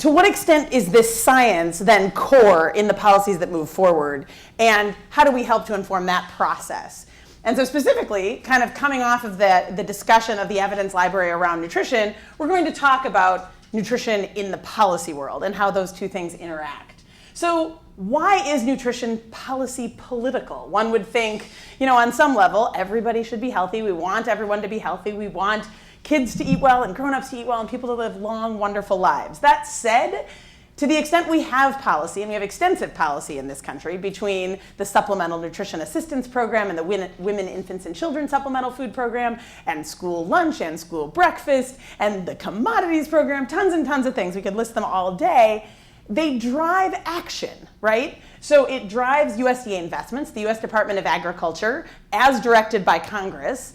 to what extent is this science then core in the policies that move forward? And how do we help to inform that process? And so specifically, kind of coming off of the discussion of the evidence library around nutrition, we're going to talk about nutrition in the policy world and how those two things interact. So why is nutrition policy political? One would think, on some level, everybody should be healthy. We want everyone to be healthy. We want kids to eat well and grown-ups to eat well and people to live long, wonderful lives. That said, to the extent we have policy, and we have extensive policy in this country between the Supplemental Nutrition Assistance Program and the Women, Infants, and Children Supplemental Food Program, and school lunch and school breakfast, and the commodities program, tons and tons of things. We could list them all day. They drive action, right? So it drives USDA investments. The US Department of Agriculture, as directed by Congress,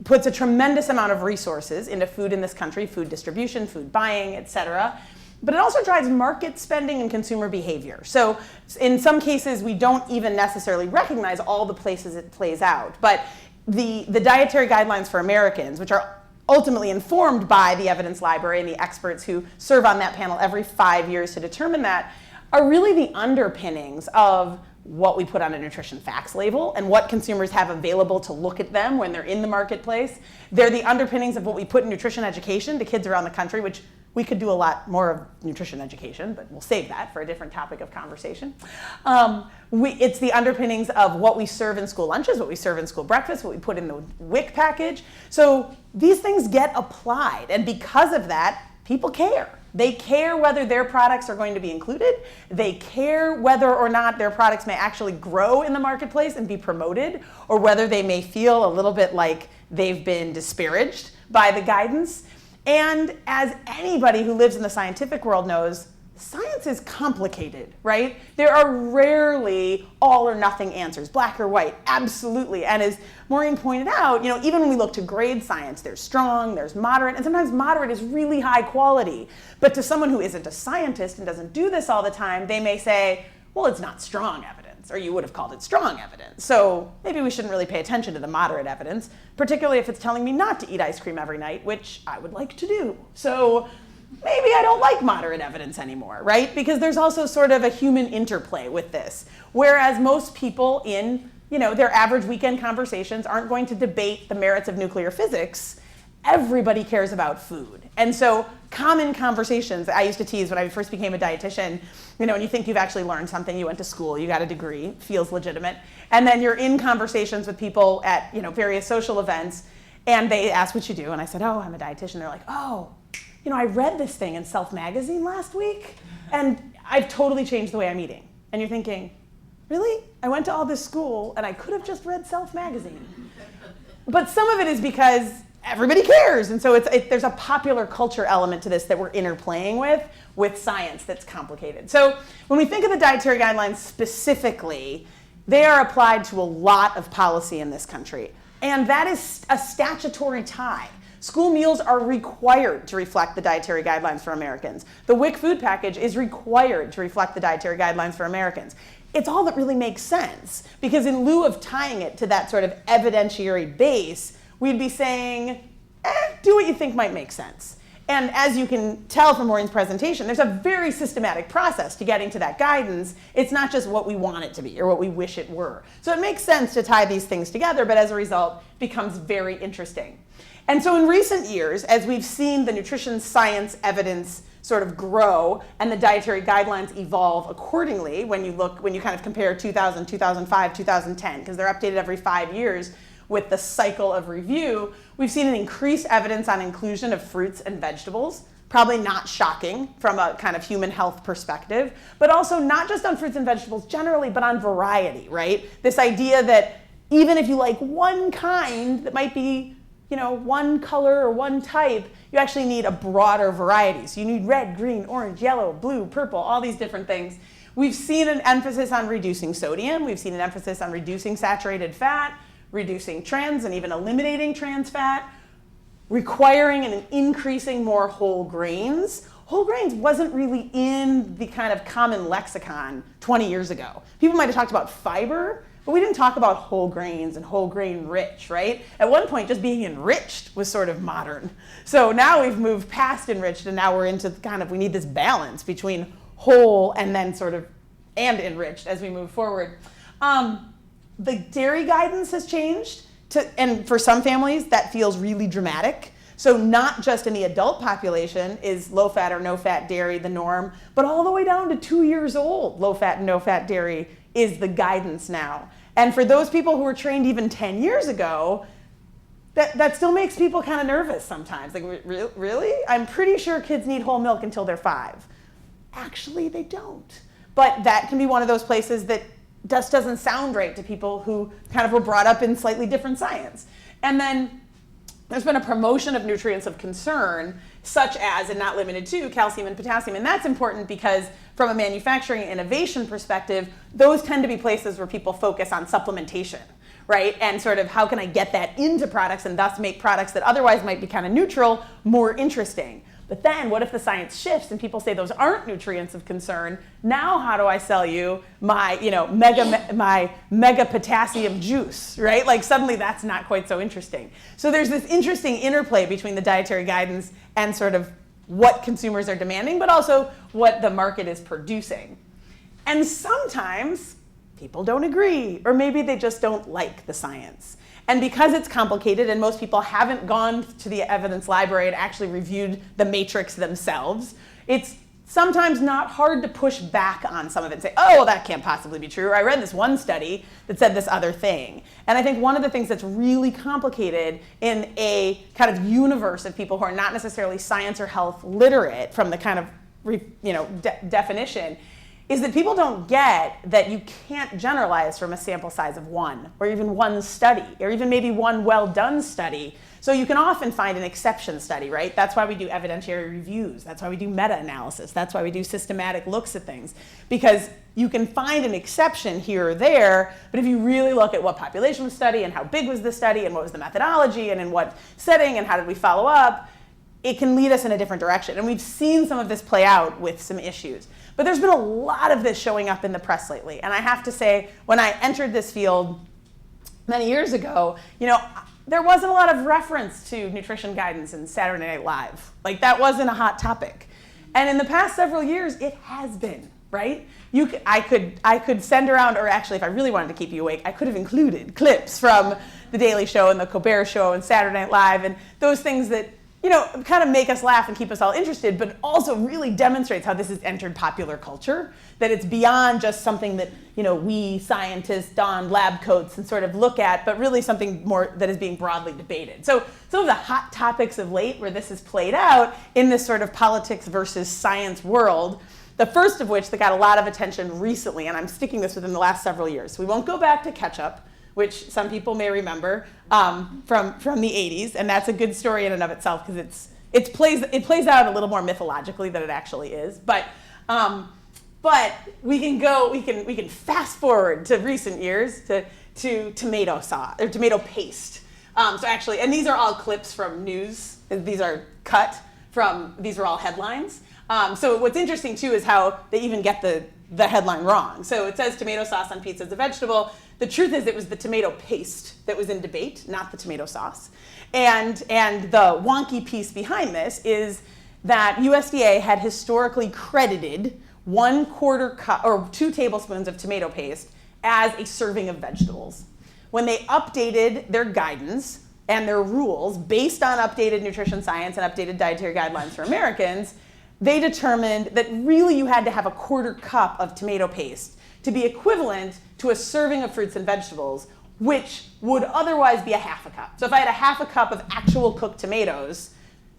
puts a tremendous amount of resources into food in this country, food distribution, food buying, et cetera. But it also drives market spending and consumer behavior. So in some cases, we don't even necessarily recognize all the places it plays out. But the dietary guidelines for Americans, which are ultimately informed by the evidence library and the experts who serve on that panel every 5 years to determine that, are really the underpinnings of what we put on a nutrition facts label and what consumers have available to look at them when they're in the marketplace. They're the underpinnings of what we put in nutrition education to kids around the country, which we could do a lot more of nutrition education, but we'll save that for a different topic of conversation. It's the underpinnings of what we serve in school lunches, what we serve in school breakfast, what we put in the WIC package. So these things get applied, and because of that, people care. They care whether their products are going to be included. They care whether or not their products may actually grow in the marketplace and be promoted, or whether they may feel a little bit like they've been disparaged by the guidance. And as anybody who lives in the scientific world knows, science is complicated, right? There are rarely all or nothing answers, black or white, absolutely. And as Maureen pointed out, even when we look to grade science, there's strong, there's moderate, and sometimes moderate is really high quality. But to someone who isn't a scientist and doesn't do this all the time, they may say, well, it's not strong evidence, or you would have called it strong evidence. So maybe we shouldn't really pay attention to the moderate evidence, particularly if it's telling me not to eat ice cream every night, which I would like to do. So maybe I don't like moderate evidence anymore, right? Because there's also sort of a human interplay with this. Whereas most people in their average weekend conversations aren't going to debate the merits of nuclear physics, everybody cares about food. And so common conversations, I used to tease when I first became a dietitian, when you think you've actually learned something, you went to school, you got a degree, feels legitimate, and then you're in conversations with people at various social events, and they ask what you do, and I said, oh, I'm a dietitian. They're like, oh, I read this thing in Self magazine last week, and I've totally changed the way I'm eating. And you're thinking, really? I went to all this school, and I could have just read Self magazine. But some of it is because everybody cares, and so there's a popular culture element to this that we're interplaying with science that's complicated. So when we think of the dietary guidelines specifically, they are applied to a lot of policy in this country, and that is a statutory tie. School meals are required to reflect the dietary guidelines for Americans. The WIC food package is required to reflect the dietary guidelines for Americans. It's all that really makes sense, because in lieu of tying it to that sort of evidentiary base, we'd be saying, do what you think might make sense. And as you can tell from Maureen's presentation, there's a very systematic process to getting to that guidance. It's not just what we want it to be or what we wish it were. So it makes sense to tie these things together, but as a result, it becomes very interesting. And so in recent years, as we've seen the nutrition science evidence sort of grow and the dietary guidelines evolve accordingly, when you kind of compare 2000, 2005, 2010, because they're updated every 5 years with the cycle of review, we've seen an increased evidence on inclusion of fruits and vegetables, probably not shocking from a kind of human health perspective, but also not just on fruits and vegetables generally, but on variety, right? This idea that even if you like one kind that might be one color or one type, you actually need a broader variety. So you need red, green, orange, yellow, blue, purple, all these different things. We've seen an emphasis on reducing sodium. We've seen an emphasis on reducing saturated fat, reducing trans and even eliminating trans fat, requiring and increasing more whole grains. Whole grains wasn't really in the kind of common lexicon 20 years ago. People might have talked about fiber, but we didn't talk about whole grains and whole grain rich, right? At one point, just being enriched was sort of modern. So now we've moved past enriched, and now we're into kind of, we need this balance between whole and then sort of, and enriched as we move forward. The dairy guidance has changed, and for some families, that feels really dramatic. So not just in the adult population is low-fat or no-fat dairy the norm, but all the way down to 2 years old, low-fat and no-fat dairy is the guidance now. And for those people who were trained even 10 years ago, that still makes people kind of nervous sometimes. Like, really? I'm pretty sure kids need whole milk until they're 5. Actually, they don't. But that can be one of those places that just doesn't sound right to people who kind of were brought up in slightly different science. And then there's been a promotion of nutrients of concern, such as, and not limited to, calcium and potassium. And that's important because from a manufacturing innovation perspective, those tend to be places where people focus on supplementation, right? And sort of how can I get that into products and thus make products that otherwise might be kind of neutral more interesting. But then what if the science shifts and people say those aren't nutrients of concern? Now how do I sell you my, my mega potassium juice, right? Like suddenly that's not quite so interesting. So there's this interesting interplay between the dietary guidance and sort of what consumers are demanding, but also what the market is producing. And sometimes people don't agree, or maybe they just don't like the science. And because it's complicated and most people haven't gone to the evidence library and actually reviewed the matrix themselves, it's sometimes not hard to push back on some of it and say, oh, well, that can't possibly be true. Or I read this one study that said this other thing. And I think one of the things that's really complicated in a kind of universe of people who are not necessarily science or health literate from the kind of definition is that people don't get that you can't generalize from a sample size of one, or even one study, or even maybe one well-done study. So you can often find an exception study, right? That's why we do evidentiary reviews. That's why we do meta-analysis. That's why we do systematic looks at things. Because you can find an exception here or there, but if you really look at what population was studied, and how big was the study, and what was the methodology, and in what setting, and how did we follow up, it can lead us in a different direction. And we've seen some of this play out with some issues. But there's been a lot of this showing up in the press lately. And I have to say, when I entered this field many years ago, there wasn't a lot of reference to nutrition guidance in Saturday Night Live. Like, that wasn't a hot topic. And in the past several years, it has been, right? I could send around, or actually, if I really wanted to keep you awake, I could have included clips from The Daily Show and The Colbert Show and Saturday Night Live and those things that kind of make us laugh and keep us all interested, but also really demonstrates how this has entered popular culture, that it's beyond just something that, we scientists don lab coats and sort of look at, but really something more that is being broadly debated. So some of the hot topics of late where this has played out in this sort of politics versus science world, the first of which that got a lot of attention recently, and I'm sticking this within the last several years. So we won't go back to ketchup, which some people may remember from the 80s, and that's a good story in and of itself because it plays out a little more mythologically than it actually is. But we can fast forward to recent years to tomato sauce or tomato paste. So actually, and these are all clips from news. These are cut from, these are all headlines. So what's interesting too is how they even get the headline wrong. So it says tomato sauce on pizza is a vegetable. The truth is it was the tomato paste that was in debate, not the tomato sauce. And the wonky piece behind this is that USDA had historically credited 1/4 cup or 2 tablespoons of tomato paste as a serving of vegetables. When they updated their guidance and their rules based on updated nutrition science and updated dietary guidelines for Americans, they determined that really you had to have a 1/4 cup of tomato paste to be equivalent to a serving of fruits and vegetables, which would otherwise be a 1/2 cup. So if I had a 1/2 cup of actual cooked tomatoes,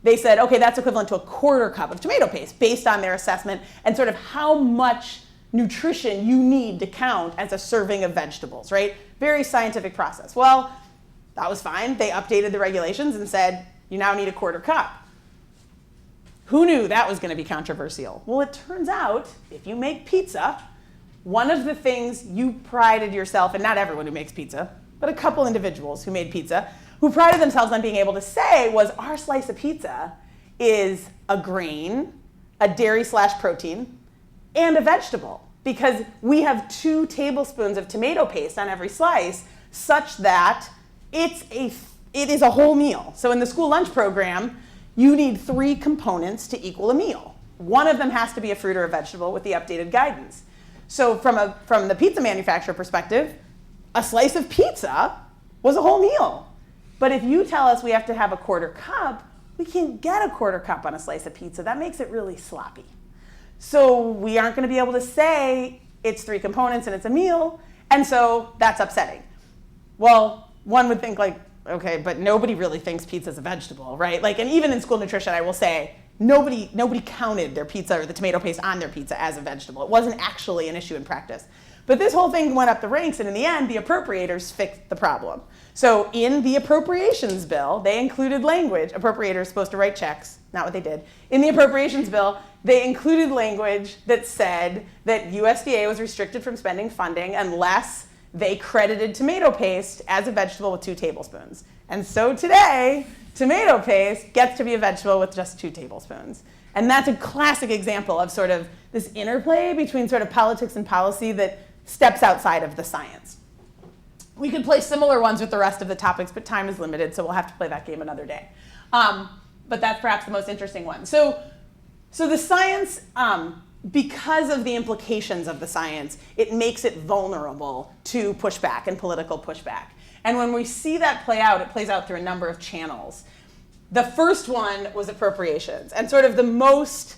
they said, okay, that's equivalent to a 1/4 cup of tomato paste based on their assessment and sort of how much nutrition you need to count as a serving of vegetables, right? Very scientific process. Well, that was fine. They updated the regulations and said, you now need a 1/4 cup. Who knew that was going to be controversial? Well, it turns out if you make pizza, one of the things you prided yourself, and not everyone who makes pizza, but a couple individuals who made pizza, who prided themselves on being able to say was our slice of pizza is a grain, a dairy/protein, and a vegetable. because we have 2 tablespoons of tomato paste on every slice, such that it is a whole meal. So in the school lunch program, you need 3 components to equal a meal. One of them has to be a fruit or a vegetable with the updated guidance. So from the pizza manufacturer perspective, a slice of pizza was a whole meal. But if you tell us we have to have a 1/4 cup, we can't get a 1/4 cup on a slice of pizza. That makes it really sloppy. So we aren't going to be able to say it's 3 components and it's a meal, and so that's upsetting. Well, one would think like, okay, but nobody really thinks pizza is a vegetable, right? Like, and even in school nutrition, I will say, nobody counted their pizza or the tomato paste on their pizza as a vegetable. It wasn't actually an issue in practice. But this whole thing went up the ranks, and in the end, the appropriators fixed the problem. So in the appropriations bill, they included language. Appropriators supposed to write checks, not what they did. In the appropriations bill, they included language that said that USDA was restricted from spending funding unless they credited tomato paste as a vegetable with 2 tablespoons. And so today, tomato paste gets to be a vegetable with just 2 tablespoons. And that's a classic example of sort of this interplay between sort of politics and policy that steps outside of the science. We could play similar ones with the rest of the topics, but time is limited, so we'll have to play that game another day. But that's perhaps the most interesting one. So the science, because of the implications of the science, it makes it vulnerable to pushback and political pushback. And when we see that play out, it plays out through a number of channels. The first one was appropriations, and sort of the most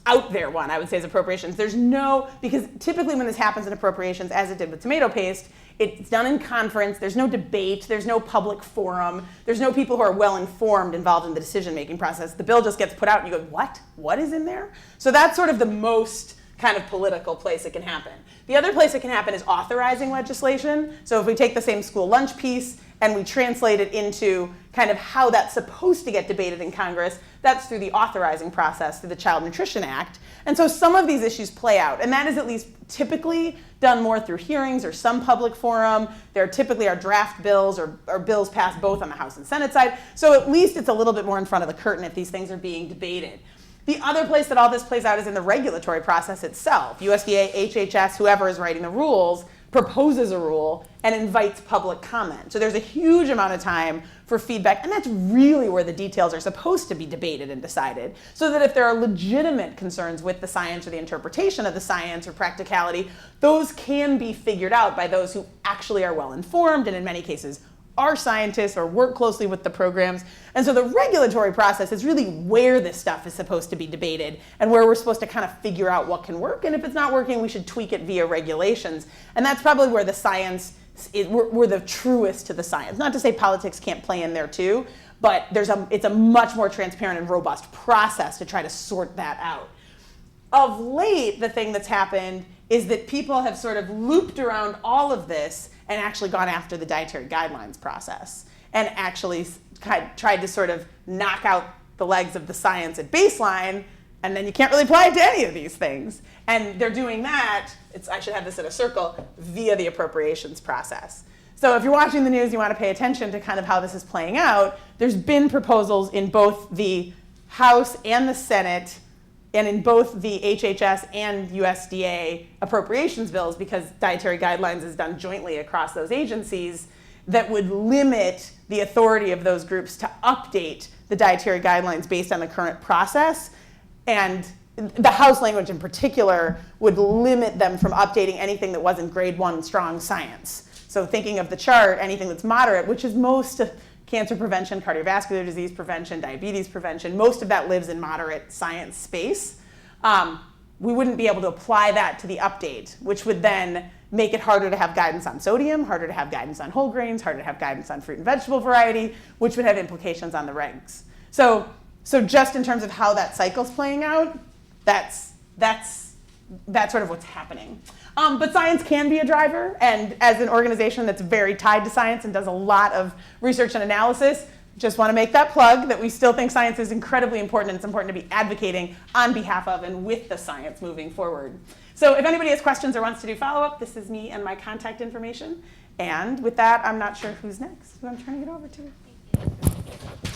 out there one, I would say, is appropriations. Because typically when this happens in appropriations, as it did with tomato paste, it's done in conference, there's no debate, there's no public forum, there's no people who are well-informed involved in the decision-making process. The bill just gets put out and you go, what? What is in there? So that's sort of the most kind of political place it can happen. The other place it can happen is authorizing legislation. So if we take the same school lunch piece and we translate it into kind of how that's supposed to get debated in Congress, that's through the authorizing process, through the Child Nutrition Act. And so some of these issues play out, and that is at least typically done more through hearings or some public forum. There typically are draft bills or bills passed both on the House and Senate side. So at least it's a little bit more in front of the curtain if these things are being debated. The other place that all this plays out is in the regulatory process itself. USDA, HHS, whoever is writing the rules, proposes a rule and invites public comment. So there's a huge amount of time for feedback, and that's really where the details are supposed to be debated and decided, so that if there are legitimate concerns with the science or the interpretation of the science or practicality, those can be figured out by those who actually are well informed and in many cases are scientists or work closely with the programs. And so the regulatory process is really where this stuff is supposed to be debated and where we're supposed to kind of figure out what can work. And if it's not working, we should tweak it via regulations. And that's probably where the science we're the truest to the science. Not to say politics can't play in there too, but it's a much more transparent and robust process to try to sort that out. Of late, the thing that's happened is that people have sort of looped around all of this and actually gone after the dietary guidelines process and actually tried to sort of knock out the legs of the science at baseline, and then you can't really apply it to any of these things. And they're doing that, I should have this in a circle, via the appropriations process. So if you're watching the news, you want to pay attention to kind of how this is playing out. There's been proposals in both the House and the Senate and in both the HHS and USDA appropriations bills, because dietary guidelines is done jointly across those agencies, that would limit the authority of those groups to update the dietary guidelines based on the current process. And the House language in particular would limit them from updating anything that wasn't grade 1 strong science. So thinking of the chart, anything that's moderate, which is most of cancer prevention, cardiovascular disease prevention, diabetes prevention, most of that lives in moderate science space. We wouldn't be able to apply that to the update, which would then make it harder to have guidance on sodium, harder to have guidance on whole grains, harder to have guidance on fruit and vegetable variety, which would have implications on the regs. So just in terms of how that cycle's playing out, that's sort of what's happening. But science can be a driver, and as an organization that's very tied to science and does a lot of research and analysis, just want to make that plug that we still think science is incredibly important, and it's important to be advocating on behalf of and with the science moving forward. So if anybody has questions or wants to do follow-up, this is me and my contact information. And with that, I'm not sure who's next, who I'm turning it over to.